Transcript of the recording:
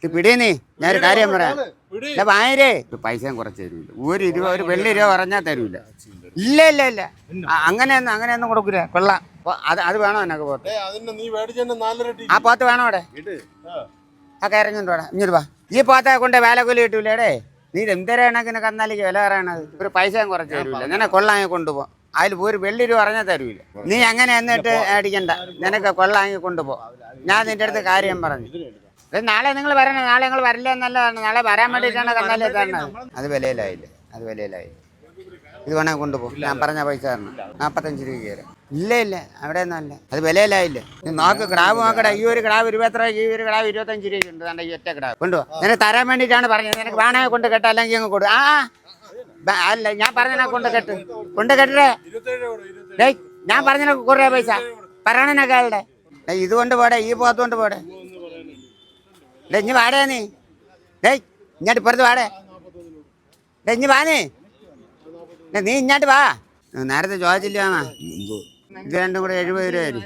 ഇത് പിടിയേ ഞാനൊരു കാര്യം പറയാം. വായരേ പൈസയും കുറച്ച് തരൂല. ഒരു രൂപ ഒരു വെള്ളി രൂപ പറഞ്ഞാൽ തരൂല. ഇല്ല ഇല്ല ഇല്ല അങ്ങനെയൊന്നും കൊടുക്കൂല. കൊള്ളാം. അത് വേണോ എന്നൊക്കെ പോത്ത്? ആ പോത്ത് വേണോ അവിടെ? ആ കയറിഞ്ഞോണ്ട് വേണം. ഇഞ്ഞൊരു വാ. ഈ പോത്തെ കൊണ്ട് വേലക്കൂലി കിട്ടൂലേടേ. നീ എന്തരാണക്കിനെ കന്നാലിക്ക് വില പറയണത്? ഒരു പൈസയും കുറച്ച് തരൂല. നിന്നെ കൊള്ളാങ്ങി കൊണ്ടുപോ. അതിൽ ഒരു വെള്ളി രൂപ പറഞ്ഞാൽ തരൂല. നീ അങ്ങനെ എന്നിട്ട് അടിക്കണ്ട. നിനക്ക് കൊള്ളാങ്ങി കൊണ്ടുപോ. ഞാൻ നിന്റെ അടുത്ത് കാര്യം പറഞ്ഞു. നാളെ നിങ്ങൾ വരണം. നാളെ നിങ്ങൾ വരില്ല എന്നല്ലാണ്. നാളെ വരാൻ വേണ്ടിയിട്ടാണ് കന്നാലി എത്താറുള്ളത്. അത് വിലയിലായില്ലേ? അത് വിലയിലായില്ല. ഇത് വേണേൽ കൊണ്ടുപോകും. ഞാൻ പറഞ്ഞ പൈസ തരണം. 45 രൂപ കയറാം. ഇല്ല ഇല്ല അവിടെ ഒന്നും അല്ല. അത് വിലയിലായില്ലേ? നീ നോക്ക്. ക്രാവ് നോക്കടേ. ഈ ഒരു ക്രാവ് 20 രൂപ, ഈ ഒരു ക്രാവ് 25 രൂപയുണ്ട്. തന്റെ ഈ ഒറ്റ ക്രാവ് കൊണ്ടുപോകും. നിനക്ക് തരാൻ വേണ്ടിയിട്ടാണ് പറഞ്ഞത്. നിനക്ക് വേണമെങ്കിൽ കൊണ്ട് കെട്ട, അല്ലെങ്കിൽ അങ്ങ് കൊടു. അല്ല ഞാൻ പറഞ്ഞ കൊണ്ട് കെട്ട്. കൊണ്ട് കെട്ടേ. ഡേയ് ഞാൻ പറഞ്ഞ കുറേ പൈസ പറയണനൊക്കെ ആളുടെ. ഇതുകൊണ്ട് പോടെ. ഈ പോത്തുകൊണ്ട് പോടെ. ഡേ ഇഞ്ഞ് വാടേ നീ. ഡേയ് ഇങ്ങോട്ട് ഇപ്പുറത്ത് വാടേ. ഡേ ഇഞ്ഞ് വാ നീ ഇങ്ങോട്ട് വാ. നേരത്തെ ചോദിച്ചില്ല. ഇത് രണ്ടും കൂടെ 70 രൂപ വരും.